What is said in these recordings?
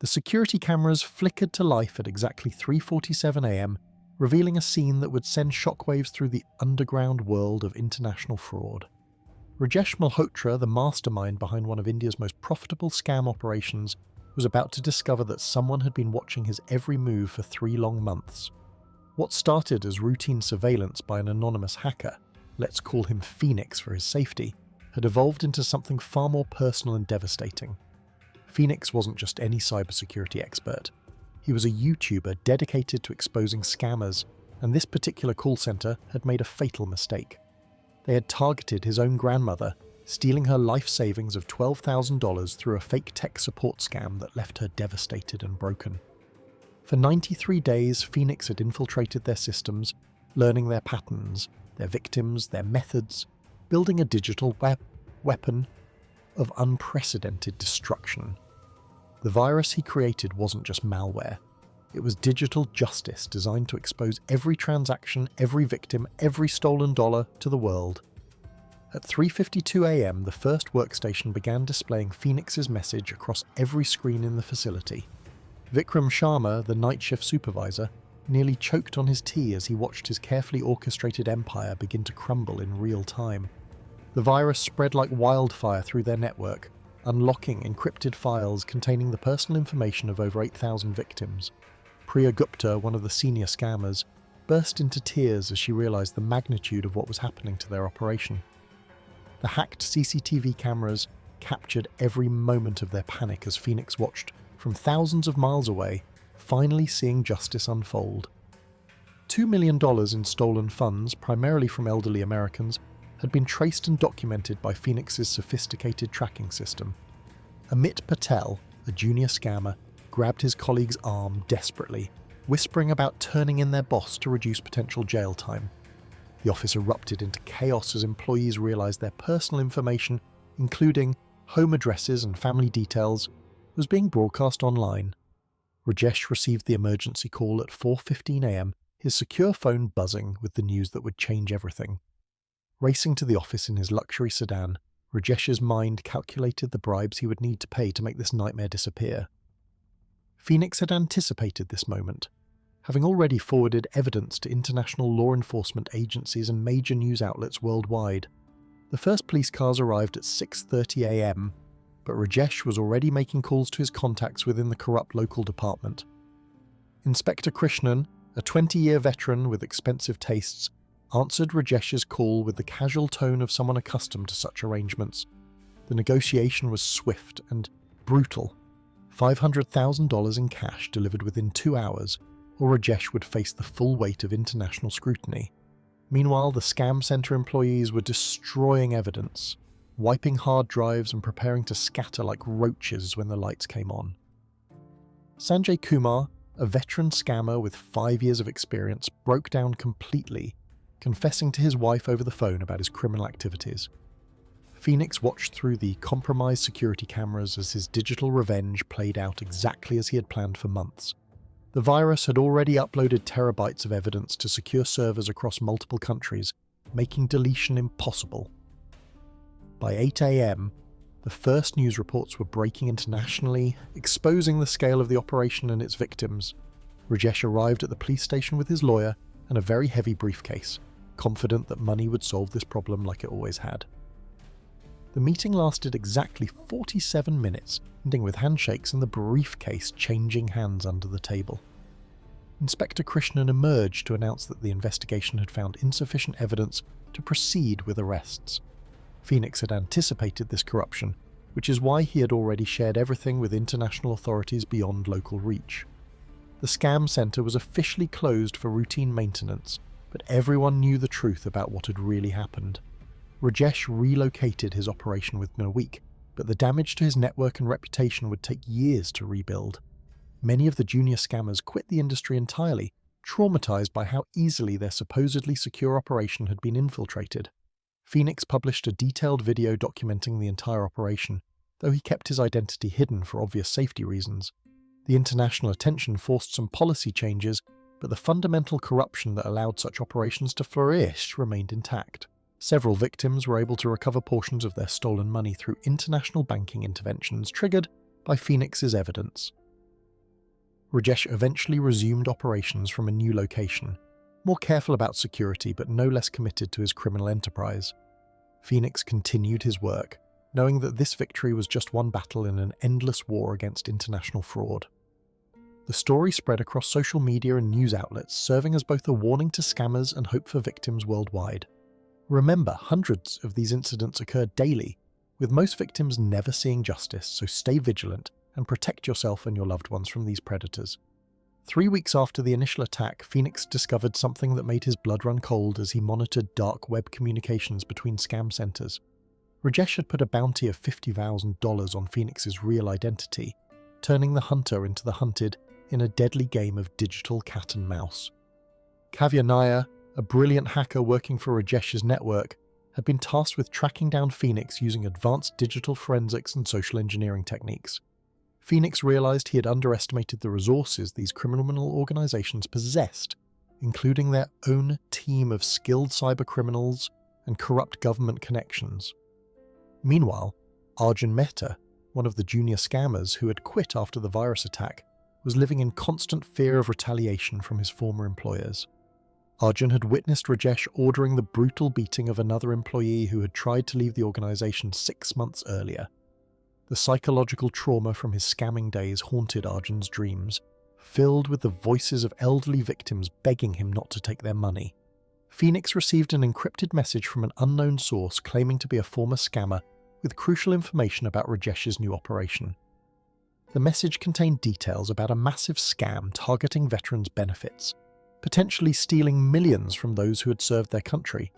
The security cameras flickered to life at exactly 3:47 a.m., revealing a scene that would send shockwaves through the underground world of international fraud. Rajesh Malhotra, the mastermind behind one of India's most profitable scam operations, was about to discover that someone had been watching his every move for 3 long months. What started as routine surveillance by an anonymous hacker, let's call him Phoenix for his safety, had evolved into something far more personal and devastating. Phoenix wasn't just any cybersecurity expert. He was a YouTuber dedicated to exposing scammers, and this particular call center had made a fatal mistake. They had targeted his own grandmother, stealing her life savings of $12,000 through a fake tech support scam that left her devastated and broken. For 93 days, Phoenix had infiltrated their systems, learning their patterns, their victims, their methods, building a digital weapon of unprecedented destruction. The virus he created wasn't just malware. It was digital justice designed to expose every transaction, every victim, every stolen dollar to the world. At 3:52 a.m., the first workstation began displaying Phoenix's message across every screen in the facility. Vikram Sharma, the night shift supervisor, nearly choked on his tea as he watched his carefully orchestrated empire begin to crumble in real time. The virus spread like wildfire through their network, unlocking encrypted files containing the personal information of over 8,000 victims. Priya Gupta, one of the senior scammers, burst into tears as she realized the magnitude of what was happening to their operation. The hacked CCTV cameras captured every moment of their panic as Phoenix watched from thousands of miles away, finally seeing justice unfold. $2 million in stolen funds, primarily from elderly Americans, had been traced and documented by Phoenix's sophisticated tracking system. Amit Patel, a junior scammer, grabbed his colleague's arm desperately, whispering about turning in their boss to reduce potential jail time. The office erupted into chaos as employees realized their personal information, including home addresses and family details, was being broadcast online. Rajesh received the emergency call at 4:15 a.m., his secure phone buzzing with the news that would change everything. Racing to the office in his luxury sedan, Rajesh's mind calculated the bribes he would need to pay to make this nightmare disappear. Phoenix had anticipated this moment, having already forwarded evidence to international law enforcement agencies and major news outlets worldwide. The first police cars arrived at 6:30 a.m., but Rajesh was already making calls to his contacts within the corrupt local department. Inspector Krishnan, a 20-year veteran with expensive tastes, answered Rajesh's call with the casual tone of someone accustomed to such arrangements. The negotiation was swift and brutal. $500,000 in cash delivered within 2 hours, or Rajesh would face the full weight of international scrutiny. Meanwhile, the scam center employees were destroying evidence, wiping hard drives and preparing to scatter like roaches when the lights came on. Sanjay Kumar, a veteran scammer with 5 years of experience, broke down completely, confessing to his wife over the phone about his criminal activities. Phoenix watched through the compromised security cameras as his digital revenge played out exactly as he had planned for months. The virus had already uploaded terabytes of evidence to secure servers across multiple countries, making deletion impossible. By 8 a.m., the first news reports were breaking internationally, exposing the scale of the operation and its victims. Rajesh arrived at the police station with his lawyer and a very heavy briefcase, confident that money would solve this problem like it always had. The meeting lasted exactly 47 minutes, ending with handshakes and the briefcase changing hands under the table. Inspector Krishnan emerged to announce that the investigation had found insufficient evidence to proceed with arrests. Phoenix had anticipated this corruption, which is why he had already shared everything with international authorities beyond local reach. The scam center was officially closed for routine maintenance, but everyone knew the truth about what had really happened. Rajesh relocated his operation within a week, but the damage to his network and reputation would take years to rebuild. Many of the junior scammers quit the industry entirely, traumatized by how easily their supposedly secure operation had been infiltrated. Phoenix published a detailed video documenting the entire operation, though he kept his identity hidden for obvious safety reasons. The international attention forced some policy changes, but the fundamental corruption that allowed such operations to flourish remained intact. Several victims were able to recover portions of their stolen money through international banking interventions triggered by Phoenix's evidence. Rajesh eventually resumed operations from a new location, more careful about security but no less committed to his criminal enterprise. Phoenix continued his work, knowing that this victory was just one battle in an endless war against international fraud. The story spread across social media and news outlets, serving as both a warning to scammers and hope for victims worldwide. Remember, hundreds of these incidents occur daily, with most victims never seeing justice, so stay vigilant and protect yourself and your loved ones from these predators. 3 weeks after the initial attack, Phoenix discovered something that made his blood run cold as he monitored dark web communications between scam centers. Rajesh had put a bounty of $50,000 on Phoenix's real identity, turning the hunter into the hunted in a deadly game of digital cat and mouse. Kavya Nair, a brilliant hacker working for Rajesh's network, had been tasked with tracking down Phoenix using advanced digital forensics and social engineering techniques. Phoenix realized he had underestimated the resources these criminal organizations possessed, including their own team of skilled cybercriminals and corrupt government connections. Meanwhile, Arjun Mehta, one of the junior scammers who had quit after the virus attack, was living in constant fear of retaliation from his former employers. Arjun had witnessed Rajesh ordering the brutal beating of another employee who had tried to leave the organization 6 months earlier. The psychological trauma from his scamming days haunted Arjun's dreams, filled with the voices of elderly victims begging him not to take their money. Phoenix received an encrypted message from an unknown source claiming to be a former scammer with crucial information about Rajesh's new operation. The message contained details about a massive scam targeting veterans' benefits, potentially stealing millions from those who had served their country.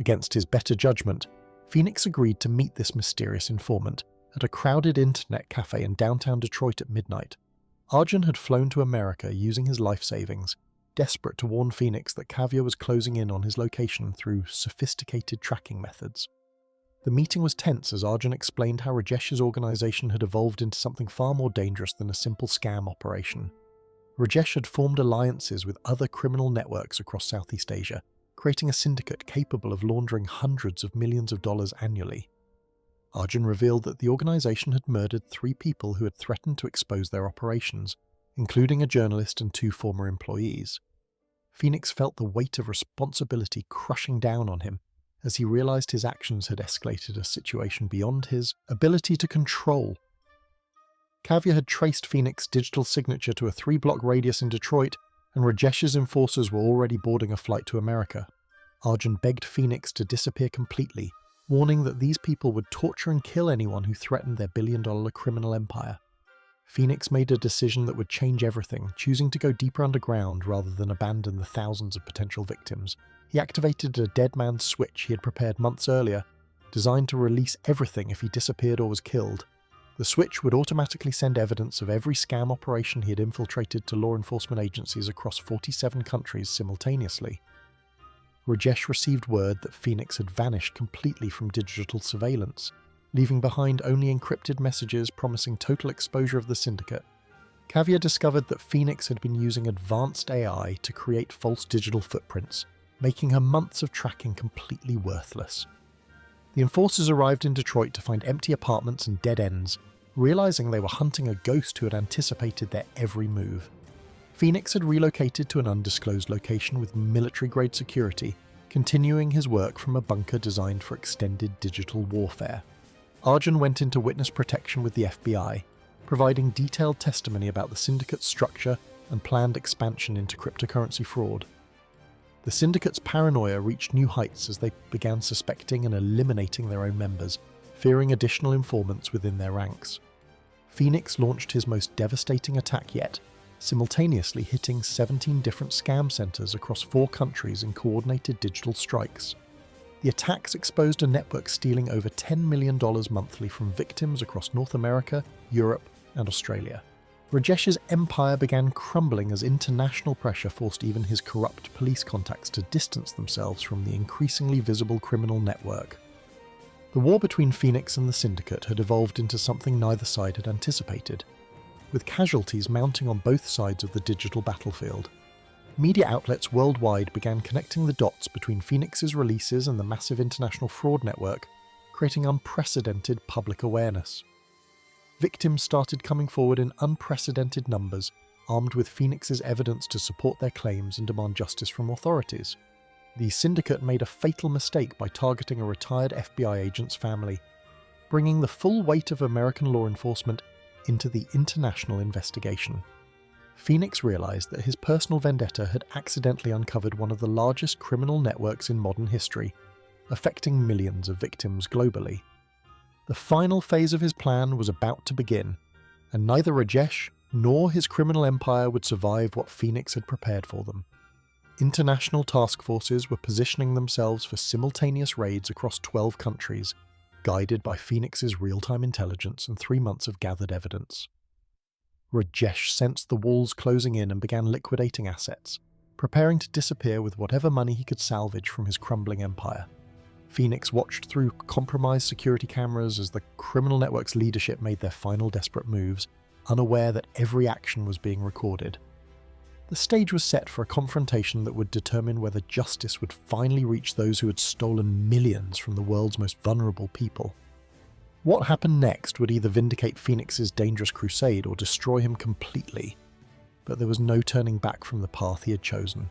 Against his better judgment, Phoenix agreed to meet this mysterious informant at a crowded internet cafe in downtown Detroit at midnight. Arjun had flown to America using his life savings, desperate to warn Phoenix that Kavya was closing in on his location through sophisticated tracking methods. The meeting was tense as Arjun explained how Rajesh's organization had evolved into something far more dangerous than a simple scam operation. Rajesh had formed alliances with other criminal networks across Southeast Asia, creating a syndicate capable of laundering hundreds of millions of dollars annually. Arjun revealed that the organization had murdered 3 people who had threatened to expose their operations, including a journalist and 2 former employees. Phoenix felt the weight of responsibility crushing down on him as he realized his actions had escalated a situation beyond his ability to control. Kavya had traced Phoenix's digital signature to a 3-block radius in Detroit, and Rajesh's enforcers were already boarding a flight to America. Arjun begged Phoenix to disappear completely, warning that these people would torture and kill anyone who threatened their billion-dollar criminal empire. Phoenix made a decision that would change everything, choosing to go deeper underground rather than abandon the thousands of potential victims. He activated a dead man's switch he had prepared months earlier, designed to release everything if he disappeared or was killed. The switch would automatically send evidence of every scam operation he had infiltrated to law enforcement agencies across 47 countries simultaneously. Rajesh received word that Phoenix had vanished completely from digital surveillance, leaving behind only encrypted messages promising total exposure of the syndicate. Kavya discovered that Phoenix had been using advanced AI to create false digital footprints, making her months of tracking completely worthless. The enforcers arrived in Detroit to find empty apartments and dead ends, realizing they were hunting a ghost who had anticipated their every move. Phoenix had relocated to an undisclosed location with military-grade security, continuing his work from a bunker designed for extended digital warfare. Arjun went into witness protection with the FBI, providing detailed testimony about the syndicate's structure and planned expansion into cryptocurrency fraud. The syndicate's paranoia reached new heights as they began suspecting and eliminating their own members, fearing additional informants within their ranks. Phoenix launched his most devastating attack yet, simultaneously hitting 17 different scam centers across 4 countries in coordinated digital strikes. The attacks exposed a network stealing over $10 million monthly from victims across North America, Europe, and Australia. Rajesh's empire began crumbling as international pressure forced even his corrupt police contacts to distance themselves from the increasingly visible criminal network. The war between Phoenix and the syndicate had evolved into something neither side had anticipated, with casualties mounting on both sides of the digital battlefield. Media outlets worldwide began connecting the dots between Phoenix's releases and the massive international fraud network, creating unprecedented public awareness. Victims started coming forward in unprecedented numbers, armed with Phoenix's evidence to support their claims and demand justice from authorities. The syndicate made a fatal mistake by targeting a retired FBI agent's family, bringing the full weight of American law enforcement into the international investigation. Phoenix realized that his personal vendetta had accidentally uncovered one of the largest criminal networks in modern history, affecting millions of victims globally. The final phase of his plan was about to begin, and neither Rajesh nor his criminal empire would survive what Phoenix had prepared for them. International task forces were positioning themselves for simultaneous raids across 12 countries, guided by Phoenix's real-time intelligence and 3 months of gathered evidence. Rajesh sensed the walls closing in and began liquidating assets, preparing to disappear with whatever money he could salvage from his crumbling empire. Phoenix watched through compromised security cameras as the criminal network's leadership made their final desperate moves, unaware that every action was being recorded. The stage was set for a confrontation that would determine whether justice would finally reach those who had stolen millions from the world's most vulnerable people. What happened next would either vindicate Phoenix's dangerous crusade or destroy him completely, but there was no turning back from the path he had chosen.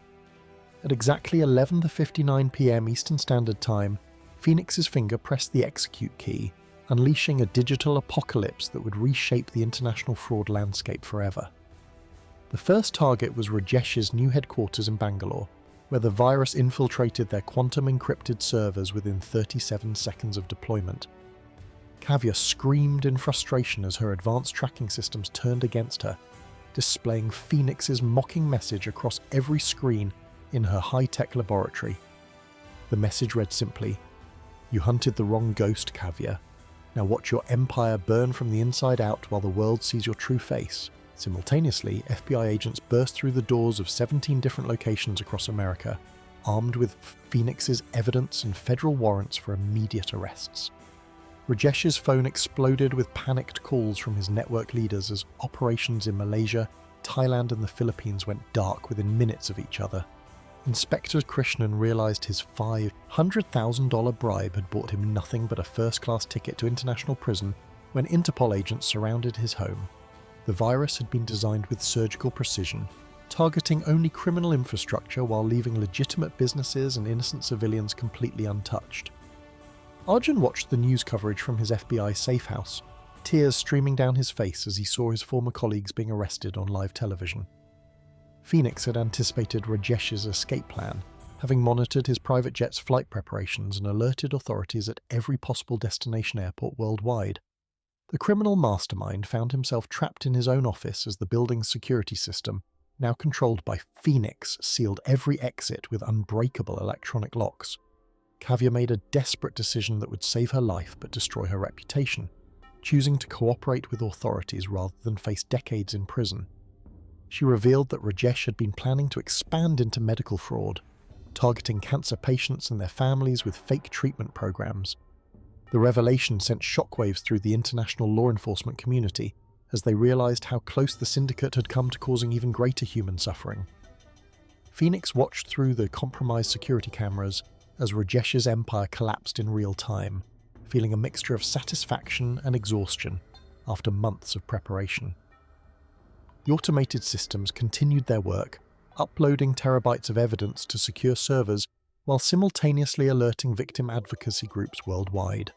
At exactly 11:59 p.m. Eastern Standard Time, Phoenix's finger pressed the execute key, unleashing a digital apocalypse that would reshape the international fraud landscape forever. The first target was Rajesh's new headquarters in Bangalore, where the virus infiltrated their quantum-encrypted servers within 37 seconds of deployment. Kavya screamed in frustration as her advanced tracking systems turned against her, displaying Phoenix's mocking message across every screen in her high-tech laboratory. The message read simply, "You hunted the wrong ghost, Kavya. Now watch your empire burn from the inside out while the world sees your true face." Simultaneously, FBI agents burst through the doors of 17 different locations across America, armed with Phoenix's evidence and federal warrants for immediate arrests. Rajesh's phone exploded with panicked calls from his network leaders as operations in Malaysia, Thailand and the Philippines went dark within minutes of each other. Inspector Krishnan realized his $500,000 bribe had bought him nothing but a first-class ticket to international prison when Interpol agents surrounded his home. The virus had been designed with surgical precision, targeting only criminal infrastructure while leaving legitimate businesses and innocent civilians completely untouched. Arjun watched the news coverage from his FBI safe house, tears streaming down his face as he saw his former colleagues being arrested on live television. Phoenix had anticipated Rajesh's escape plan, having monitored his private jet's flight preparations and alerted authorities at every possible destination airport worldwide. The criminal mastermind found himself trapped in his own office as the building's security system, now controlled by Phoenix, sealed every exit with unbreakable electronic locks. Kavya made a desperate decision that would save her life but destroy her reputation, choosing to cooperate with authorities rather than face decades in prison. She revealed that Rajesh had been planning to expand into medical fraud, targeting cancer patients and their families with fake treatment programs. The revelation sent shockwaves through the international law enforcement community as they realized how close the syndicate had come to causing even greater human suffering. Phoenix watched through the compromised security cameras as Rajesh's empire collapsed in real time, feeling a mixture of satisfaction and exhaustion after months of preparation. The automated systems continued their work, uploading terabytes of evidence to secure servers while simultaneously alerting victim advocacy groups worldwide.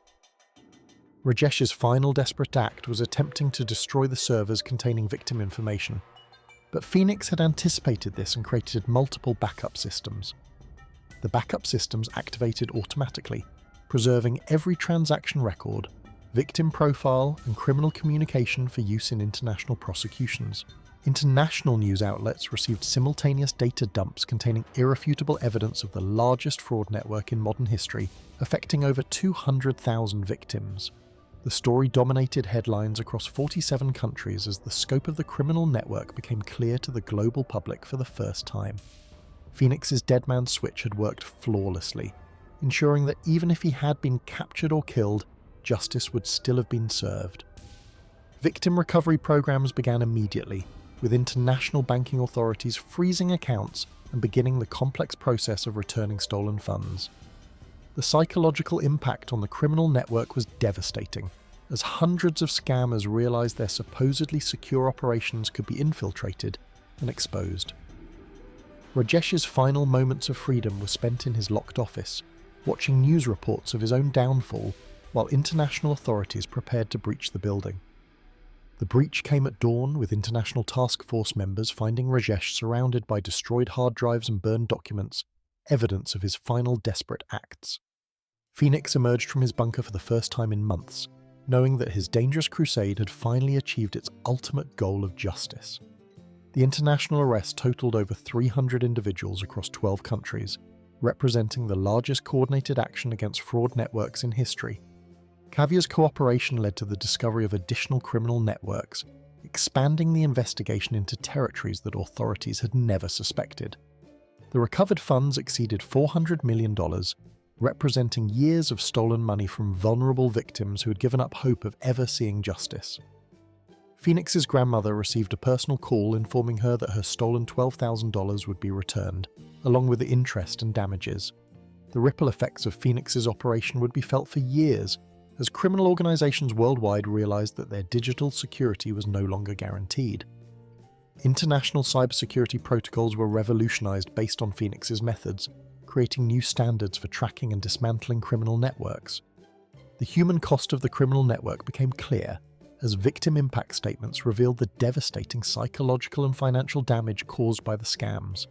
Rajesh's final desperate act was attempting to destroy the servers containing victim information, but Phoenix had anticipated this and created multiple backup systems. The backup systems activated automatically, preserving every transaction record, victim profile, and criminal communication for use in international prosecutions. International news outlets received simultaneous data dumps containing irrefutable evidence of the largest fraud network in modern history, affecting over 200,000 victims. The story dominated headlines across 47 countries as the scope of the criminal network became clear to the global public for the first time. Phoenix's dead man switch had worked flawlessly, ensuring that even if he had been captured or killed, justice would still have been served. Victim recovery programs began immediately, with international banking authorities freezing accounts and beginning the complex process of returning stolen funds. The psychological impact on the criminal network was devastating, as hundreds of scammers realized their supposedly secure operations could be infiltrated and exposed. Rajesh's final moments of freedom were spent in his locked office, watching news reports of his own downfall while international authorities prepared to breach the building. The breach came at dawn, with international task force members finding Rajesh surrounded by destroyed hard drives and burned documents, evidence of his final desperate acts. Phoenix emerged from his bunker for the first time in months, knowing that his dangerous crusade had finally achieved its ultimate goal of justice. The international arrest totaled over 300 individuals across 12 countries, representing the largest coordinated action against fraud networks in history. Caviar's cooperation led to the discovery of additional criminal networks, expanding the investigation into territories that authorities had never suspected. The recovered funds exceeded $400 million, representing years of stolen money from vulnerable victims who had given up hope of ever seeing justice. Phoenix's grandmother received a personal call informing her that her stolen $12,000 would be returned, along with the interest and damages. The ripple effects of Phoenix's operation would be felt for years, as criminal organizations worldwide realized that their digital security was no longer guaranteed. International cybersecurity protocols were revolutionized based on Phoenix's methods, creating new standards for tracking and dismantling criminal networks. The human cost of the criminal network became clear, as victim impact statements revealed the devastating psychological and financial damage caused by the scams.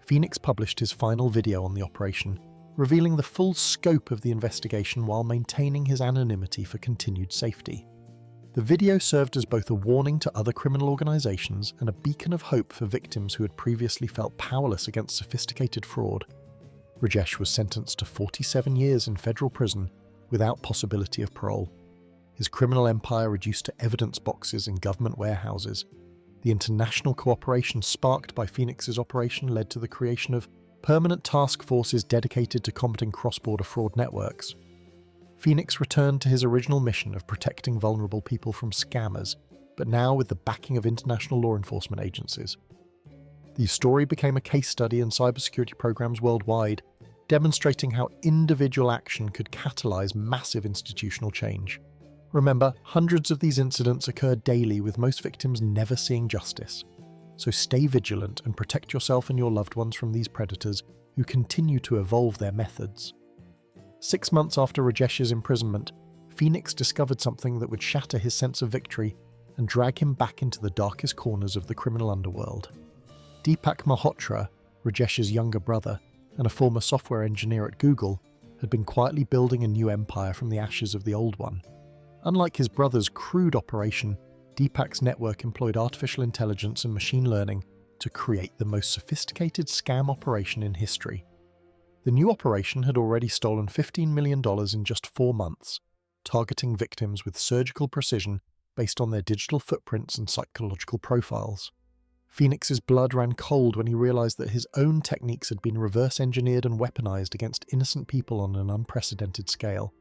Phoenix published his final video on the operation, revealing the full scope of the investigation while maintaining his anonymity for continued safety. The video served as both a warning to other criminal organizations and a beacon of hope for victims who had previously felt powerless against sophisticated fraud. Rajesh was sentenced to 47 years in federal prison without possibility of parole. His criminal empire reduced to evidence boxes in government warehouses. The international cooperation sparked by Phoenix's operation led to the creation of permanent task forces dedicated to combating cross-border fraud networks. Phoenix returned to his original mission of protecting vulnerable people from scammers, but now with the backing of international law enforcement agencies. The story became a case study in cybersecurity programs worldwide, demonstrating how individual action could catalyze massive institutional change. Remember, hundreds of these incidents occur daily, with most victims never seeing justice. So stay vigilant and protect yourself and your loved ones from these predators who continue to evolve their methods. 6 months after Rajesh's imprisonment, Phoenix discovered something that would shatter his sense of victory and drag him back into the darkest corners of the criminal underworld. Deepak Malhotra, Rajesh's younger brother and a former software engineer at Google, had been quietly building a new empire from the ashes of the old one. Unlike his brother's crude operation, Deepak's network employed artificial intelligence and machine learning to create the most sophisticated scam operation in history. The new operation had already stolen $15 million in just 4 months, targeting victims with surgical precision based on their digital footprints and psychological profiles. Phoenix's blood ran cold when he realized that his own techniques had been reverse engineered and weaponized against innocent people on an unprecedented scale.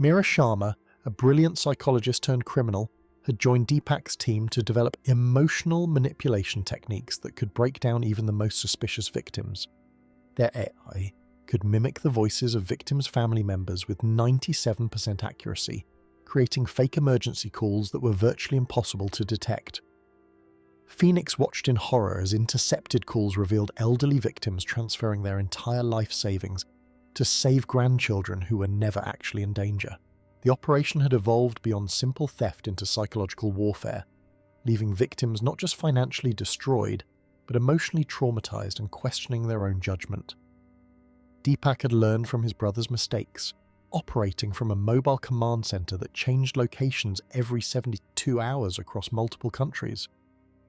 Meera Sharma, a brilliant psychologist turned criminal, had joined Deepak's team to develop emotional manipulation techniques that could break down even the most suspicious victims. Their AI could mimic the voices of victims' family members with 97% accuracy, creating fake emergency calls that were virtually impossible to detect. Phoenix watched in horror as intercepted calls revealed elderly victims transferring their entire life savings to save grandchildren who were never actually in danger. The operation had evolved beyond simple theft into psychological warfare, leaving victims not just financially destroyed, but emotionally traumatized and questioning their own judgment. Deepak had learned from his brother's mistakes, operating from a mobile command center that changed locations every 72 hours across multiple countries.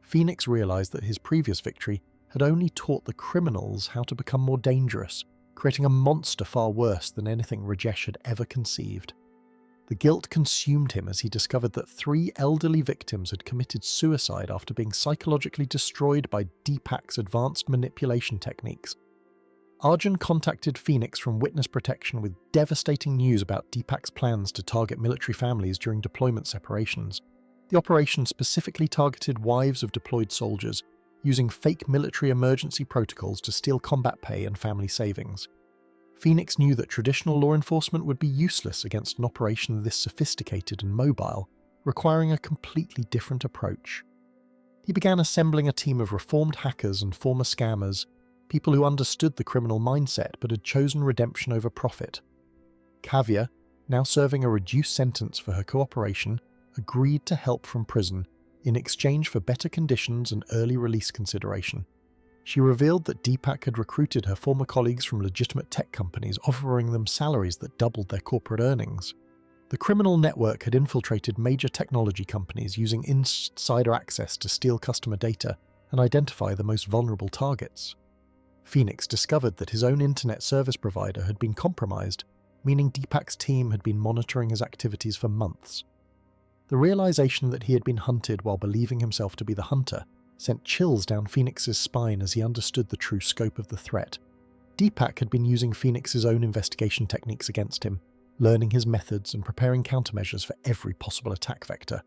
Phoenix realized that his previous victory had only taught the criminals how to become more dangerous, creating a monster far worse than anything Rajesh had ever conceived. The guilt consumed him as he discovered that 3 elderly victims had committed suicide after being psychologically destroyed by Deepak's advanced manipulation techniques. Arjun contacted Phoenix from witness protection with devastating news about Deepak's plans to target military families during deployment separations. The operation specifically targeted wives of deployed soldiers, using fake military emergency protocols to steal combat pay and family savings. Phoenix knew that traditional law enforcement would be useless against an operation this sophisticated and mobile, requiring a completely different approach. He began assembling a team of reformed hackers and former scammers, people who understood the criminal mindset but had chosen redemption over profit. Kavya, now serving a reduced sentence for her cooperation, agreed to help from prison in exchange for better conditions and early release consideration. She revealed that Deepak had recruited her former colleagues from legitimate tech companies, offering them salaries that doubled their corporate earnings. The criminal network had infiltrated major technology companies using insider access to steal customer data and identify the most vulnerable targets. Phoenix discovered that his own internet service provider had been compromised, meaning Deepak's team had been monitoring his activities for months. The realization that he had been hunted while believing himself to be the hunter sent chills down Phoenix's spine as he understood the true scope of the threat. Deepak had been using Phoenix's own investigation techniques against him, learning his methods and preparing countermeasures for every possible attack vector.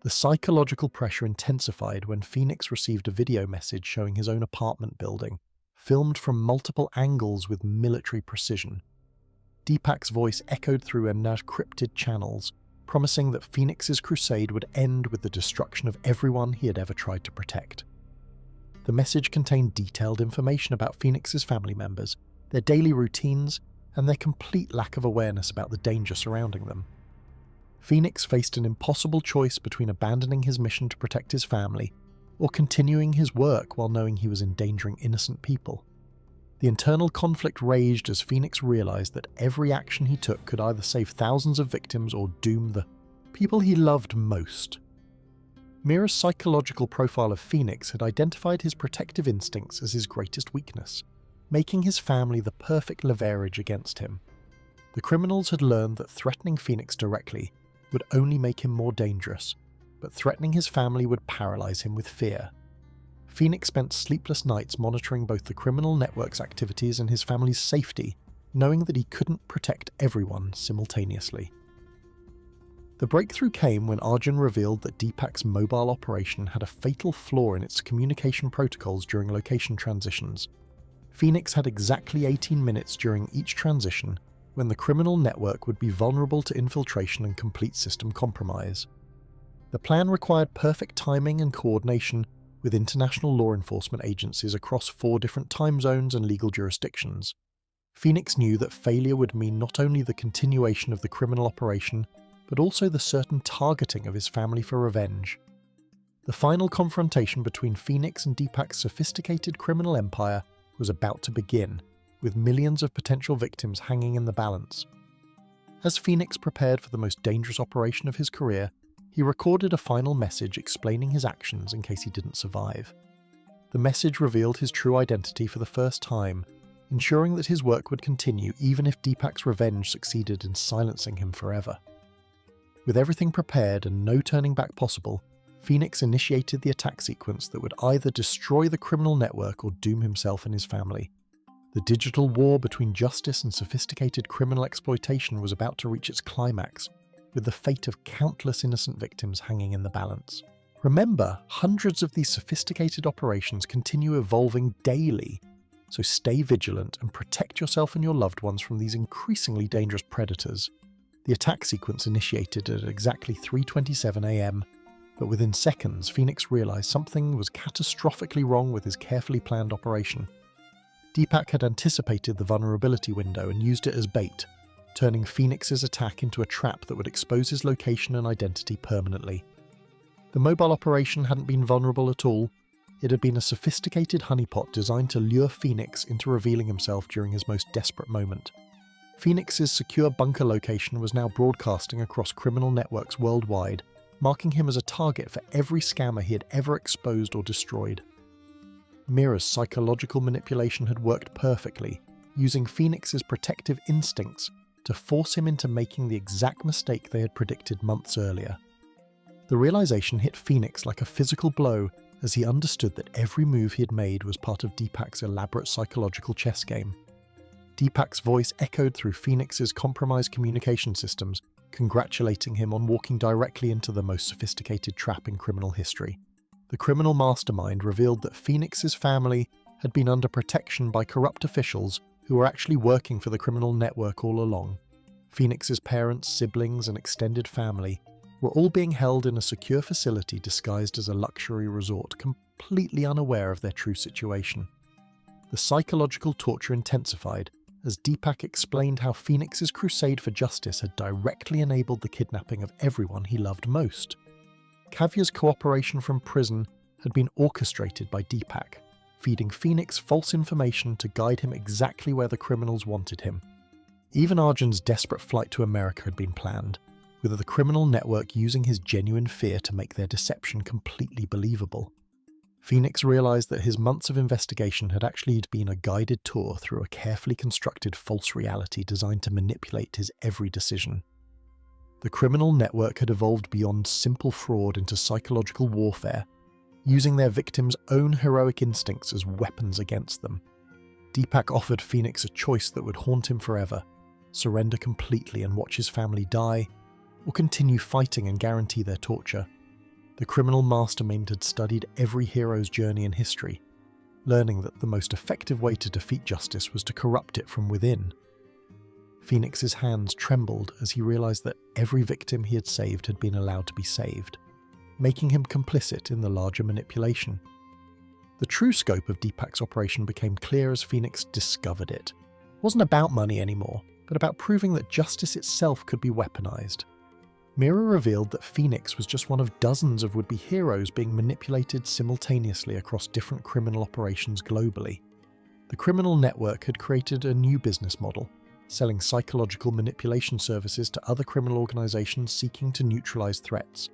The psychological pressure intensified when Phoenix received a video message showing his own apartment building, filmed from multiple angles with military precision. Deepak's voice echoed through encrypted channels, promising that Phoenix's crusade would end with the destruction of everyone he had ever tried to protect. The message contained detailed information about Phoenix's family members, their daily routines, and their complete lack of awareness about the danger surrounding them. Phoenix faced an impossible choice between abandoning his mission to protect his family or continuing his work while knowing he was endangering innocent people. The internal conflict raged as Phoenix realized that every action he took could either save thousands of victims or doom the people he loved most. Mira's psychological profile of Phoenix had identified his protective instincts as his greatest weakness, making his family the perfect leverage against him. The criminals had learned that threatening Phoenix directly would only make him more dangerous, but threatening his family would paralyze him with fear. Phoenix spent sleepless nights monitoring both the criminal network's activities and his family's safety, knowing that he couldn't protect everyone simultaneously. The breakthrough came when Arjun revealed that Deepak's mobile operation had a fatal flaw in its communication protocols during location transitions. Phoenix had exactly 18 minutes during each transition when the criminal network would be vulnerable to infiltration and complete system compromise. The plan required perfect timing and coordination with international law enforcement agencies across 4 different time zones and legal jurisdictions. Phoenix knew that failure would mean not only the continuation of the criminal operation, but also the certain targeting of his family for revenge. The final confrontation between Phoenix and Deepak's sophisticated criminal empire was about to begin, with millions of potential victims hanging in the balance. As Phoenix prepared for the most dangerous operation of his career, he recorded a final message explaining his actions in case he didn't survive. The message revealed his true identity for the first time, ensuring that his work would continue even if Deepak's revenge succeeded in silencing him forever. With everything prepared and no turning back possible, Phoenix initiated the attack sequence that would either destroy the criminal network or doom himself and his family. The digital war between justice and sophisticated criminal exploitation was about to reach its climax, with the fate of countless innocent victims hanging in the balance. Remember, hundreds of these sophisticated operations continue evolving daily, so stay vigilant and protect yourself and your loved ones from these increasingly dangerous predators. The attack sequence initiated at exactly 3:27 a.m., but within seconds, Phoenix realized something was catastrophically wrong with his carefully planned operation. Deepak had anticipated the vulnerability window and used it as bait, turning Phoenix's attack into a trap that would expose his location and identity permanently. The mobile operation hadn't been vulnerable at all. It had been a sophisticated honeypot designed to lure Phoenix into revealing himself during his most desperate moment. Phoenix's secure bunker location was now broadcasting across criminal networks worldwide, marking him as a target for every scammer he had ever exposed or destroyed. Mira's psychological manipulation had worked perfectly, using Phoenix's protective instincts to force him into making the exact mistake they had predicted months earlier. The realization hit Phoenix like a physical blow as he understood that every move he had made was part of Deepak's elaborate psychological chess game. Deepak's voice echoed through Phoenix's compromised communication systems, congratulating him on walking directly into the most sophisticated trap in criminal history. The criminal mastermind revealed that Phoenix's family had been under protection by corrupt officials who were actually working for the criminal network all along. Phoenix's parents, siblings, and extended family were all being held in a secure facility disguised as a luxury resort, completely unaware of their true situation. The psychological torture intensified as Deepak explained how Phoenix's crusade for justice had directly enabled the kidnapping of everyone he loved most. Kavya's cooperation from prison had been orchestrated by Deepak, feeding Phoenix false information to guide him exactly where the criminals wanted him. Even Arjun's desperate flight to America had been planned, with the criminal network using his genuine fear to make their deception completely believable. Phoenix realized that his months of investigation had actually been a guided tour through a carefully constructed false reality designed to manipulate his every decision. The criminal network had evolved beyond simple fraud into psychological warfare, using their victims' own heroic instincts as weapons against them. Deepak offered Phoenix a choice that would haunt him forever: surrender completely and watch his family die, or continue fighting and guarantee their torture. The criminal mastermind had studied every hero's journey in history, learning that the most effective way to defeat justice was to corrupt it from within. Phoenix's hands trembled as he realized that every victim he had saved had been allowed to be saved, making him complicit in the larger manipulation. The true scope of Deepak's operation became clear as Phoenix discovered it. It wasn't about money anymore, but about proving that justice itself could be weaponized. Mira revealed that Phoenix was just one of dozens of would-be heroes being manipulated simultaneously across different criminal operations globally. The criminal network had created a new business model, selling psychological manipulation services to other criminal organizations seeking to neutralize threats.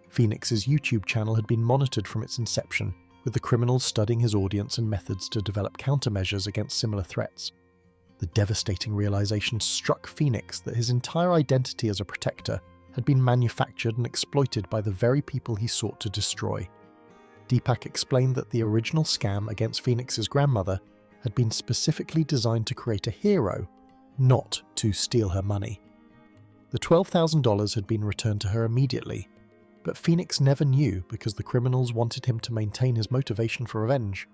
Phoenix's YouTube channel had been monitored from its inception, with the criminals studying his audience and methods to develop countermeasures against similar threats. The devastating realization struck Phoenix that his entire identity as a protector had been manufactured and exploited by the very people he sought to destroy. Deepak explained that the original scam against Phoenix's grandmother had been specifically designed to create a hero, not to steal her money. The $12,000 had been returned to her immediately, but Phoenix never knew because the criminals wanted him to maintain his motivation for revenge.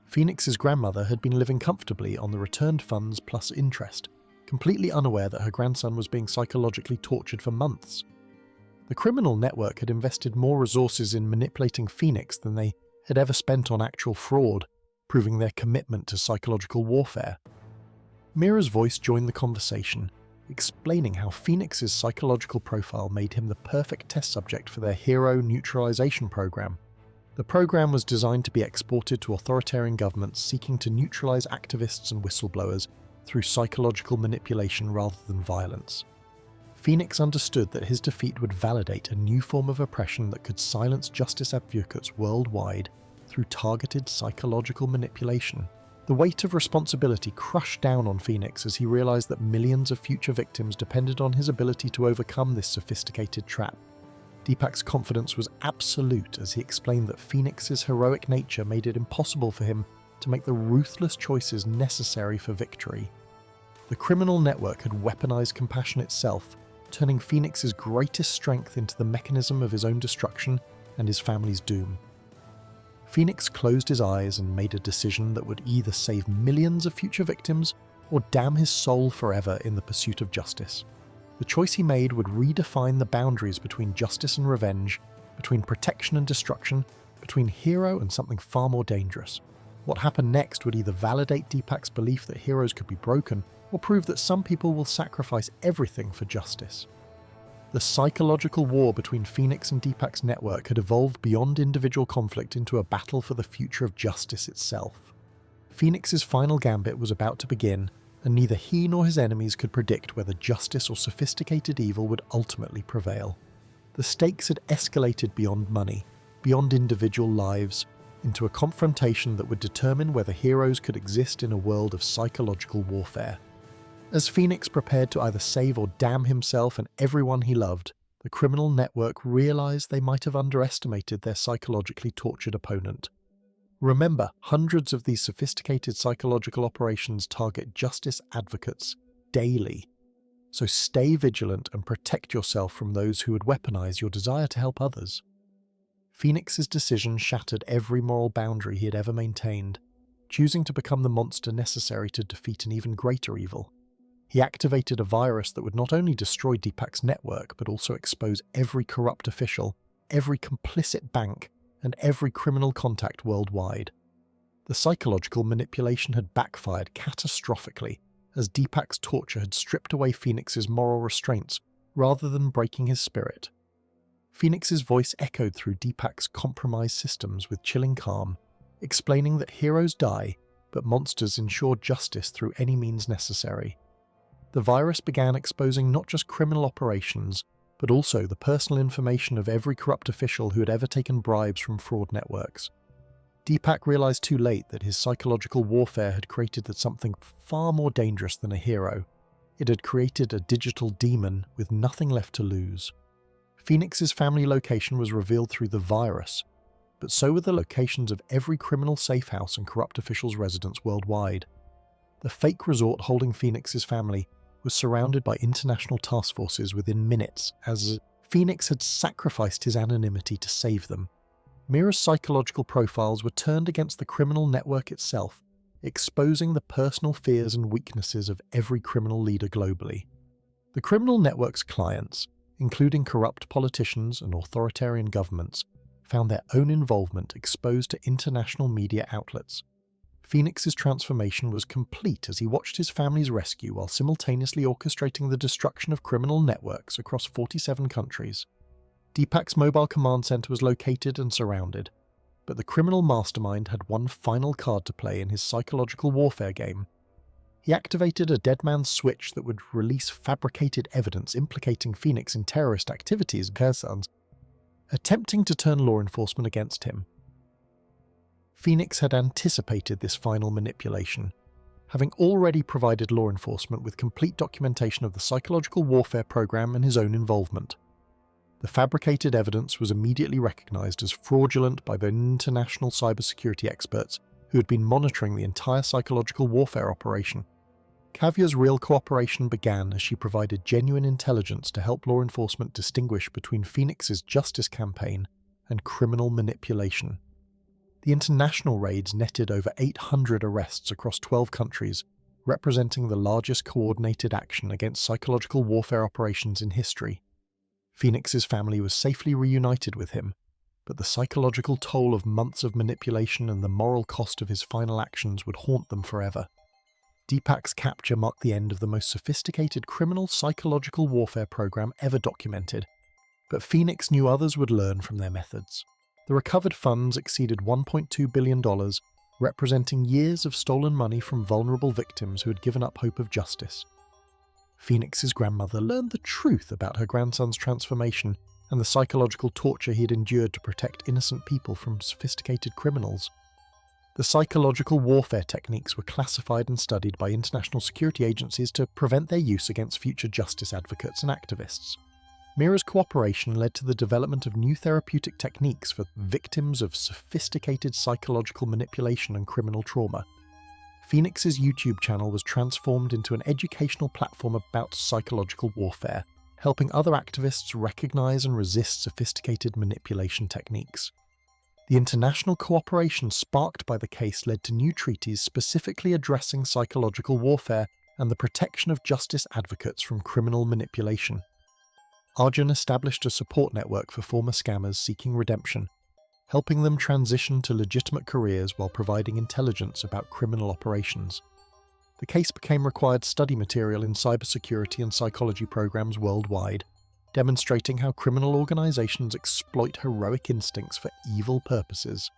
Phoenix's grandmother had been living comfortably on the returned funds plus interest, completely unaware that her grandson was being psychologically tortured for months. The criminal network had invested more resources in manipulating Phoenix than they had ever spent on actual fraud, proving their commitment to psychological warfare. Mira's voice joined the conversation, explaining how Phoenix's psychological profile made him the perfect test subject for their hero neutralization program. The program was designed to be exported to authoritarian governments seeking to neutralize activists and whistleblowers through psychological manipulation rather than violence. Phoenix understood that his defeat would validate a new form of oppression that could silence justice advocates worldwide through targeted psychological manipulation. The weight of responsibility crushed down on Phoenix as he realized that millions of future victims depended on his ability to overcome this sophisticated trap. Deepak's confidence was absolute as he explained that Phoenix's heroic nature made it impossible for him to make the ruthless choices necessary for victory. The criminal network had weaponized compassion itself, turning Phoenix's greatest strength into the mechanism of his own destruction and his family's doom. Phoenix closed his eyes and made a decision that would either save millions of future victims or damn his soul forever in the pursuit of justice. The choice he made would redefine the boundaries between justice and revenge, between protection and destruction, between hero and something far more dangerous. What happened next would either validate Deepak's belief that heroes could be broken, or prove that some people will sacrifice everything for justice. The psychological war between Phoenix and Deepak's network had evolved beyond individual conflict into a battle for the future of justice itself. Phoenix's final gambit was about to begin, and neither he nor his enemies could predict whether justice or sophisticated evil would ultimately prevail. The stakes had escalated beyond money, beyond individual lives, into a confrontation that would determine whether heroes could exist in a world of psychological warfare. As Phoenix prepared to either save or damn himself and everyone he loved, the criminal network realized they might have underestimated their psychologically tortured opponent. Remember, hundreds of these sophisticated psychological operations target justice advocates daily. So stay vigilant and protect yourself from those who would weaponize your desire to help others. Phoenix's decision shattered every moral boundary he had ever maintained. choosing to become the monster necessary to defeat an even greater evil. He activated a virus that would not only destroy Deepak's network, but also expose every corrupt official, every complicit bank, and every criminal contact worldwide. The psychological manipulation had backfired catastrophically, as Deepak's torture had stripped away Phoenix's moral restraints rather than breaking his spirit. Phoenix's voice echoed through Deepak's compromised systems with chilling calm, explaining that heroes die, but monsters ensure justice through any means necessary. The virus began exposing not just criminal operations, but also the personal information of every corrupt official who had ever taken bribes from fraud networks. Deepak realized too late that his psychological warfare had created something far more dangerous than a hero. It had created a digital demon with nothing left to lose. Phoenix's family location was revealed through the virus, but so were the locations of every criminal safehouse and corrupt officials' residence worldwide. The fake resort holding Phoenix's family was surrounded by international task forces within minutes, as Phoenix had sacrificed his anonymity to save them. Mira's psychological profiles were turned against the criminal network itself, exposing the personal fears and weaknesses of every criminal leader globally. The criminal network's clients, including corrupt politicians and authoritarian governments, found their own involvement exposed to international media outlets. Phoenix's transformation was complete as he watched his family's rescue while simultaneously orchestrating the destruction of criminal networks across 47 countries. Deepak's mobile command center was located and surrounded, but the criminal mastermind had one final card to play in his psychological warfare game. He activated a dead man's switch that would release fabricated evidence implicating Phoenix in terrorist activities, attempting to turn law enforcement against him. Phoenix had anticipated this final manipulation, having already provided law enforcement with complete documentation of the psychological warfare program and his own involvement. The fabricated evidence was immediately recognized as fraudulent by the international cybersecurity experts who had been monitoring the entire psychological warfare operation. Kavia's real cooperation began as she provided genuine intelligence to help law enforcement distinguish between Phoenix's justice campaign and criminal manipulation. The international raids netted over 800 arrests across 12 countries, representing the largest coordinated action against psychological warfare operations in history. Phoenix's family was safely reunited with him, but the psychological toll of months of manipulation and the moral cost of his final actions would haunt them forever. Deepak's capture marked the end of the most sophisticated criminal psychological warfare program ever documented, but Phoenix knew others would learn from their methods. The recovered funds exceeded $1.2 billion, representing years of stolen money from vulnerable victims who had given up hope of justice. Phoenix's grandmother learned the truth about her grandson's transformation and the psychological torture he had endured to protect innocent people from sophisticated criminals. The psychological warfare techniques were classified and studied by international security agencies to prevent their use against future justice advocates and activists. Mira's cooperation led to the development of new therapeutic techniques for victims of sophisticated psychological manipulation and criminal trauma. Phoenix's YouTube channel was transformed into an educational platform about psychological warfare, helping other activists recognize and resist sophisticated manipulation techniques. The international cooperation sparked by the case led to new treaties specifically addressing psychological warfare and the protection of justice advocates from criminal manipulation. Arjun established a support network for former scammers seeking redemption, helping them transition to legitimate careers while providing intelligence about criminal operations. The case became required study material in cybersecurity and psychology programs worldwide, demonstrating how criminal organizations exploit heroic instincts for evil purposes.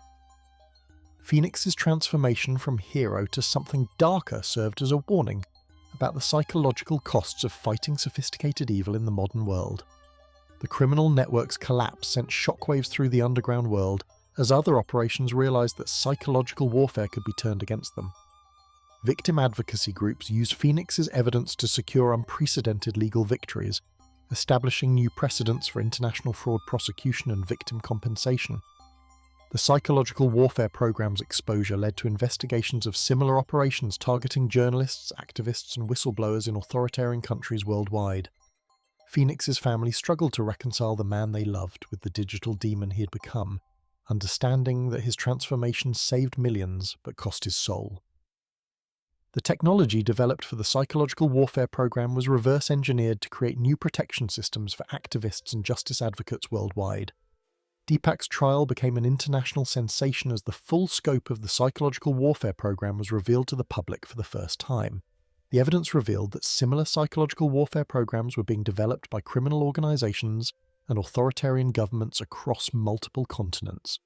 Phoenix's transformation from hero to something darker served as a warning about the psychological costs of fighting sophisticated evil in the modern world. The criminal network's collapse sent shockwaves through the underground world as other operations realized that psychological warfare could be turned against them. Victim advocacy groups used Phoenix's evidence to secure unprecedented legal victories, establishing new precedents for international fraud prosecution and victim compensation. The psychological warfare program's exposure led to investigations of similar operations targeting journalists, activists, and whistleblowers in authoritarian countries worldwide. Phoenix's family struggled to reconcile the man they loved with the digital demon he had become, understanding that his transformation saved millions but cost his soul. The technology developed for the psychological warfare program was reverse-engineered to create new protection systems for activists and justice advocates worldwide. Deepak's trial became an international sensation as the full scope of the psychological warfare program was revealed to the public for the first time. The evidence revealed that similar psychological warfare programs were being developed by criminal organizations and authoritarian governments across multiple continents.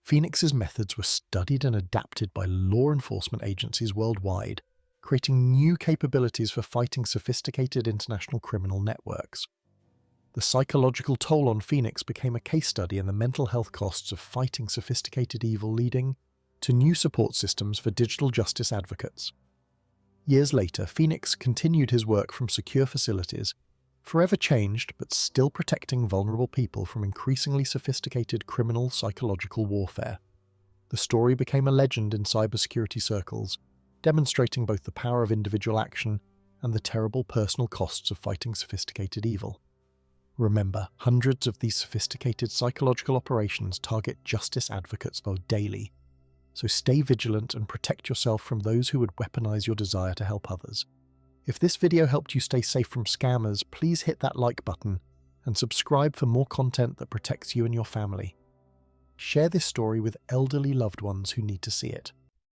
Phoenix's methods were studied and adapted by law enforcement agencies worldwide, creating new capabilities for fighting sophisticated international criminal networks. The psychological toll on Phoenix became a case study in the mental health costs of fighting sophisticated evil, leading to new support systems for digital justice advocates. Years later, Phoenix continued his work from secure facilities, forever changed but still protecting vulnerable people from increasingly sophisticated criminal psychological warfare. The story became a legend in cybersecurity circles, demonstrating both the power of individual action and the terrible personal costs of fighting sophisticated evil. Remember, hundreds of these sophisticated psychological operations target justice advocates daily, so stay vigilant and protect yourself from those who would weaponize your desire to help others. If this video helped you stay safe from scammers, please hit that like button and subscribe for more content that protects you and your family. Share this story with elderly loved ones who need to see it.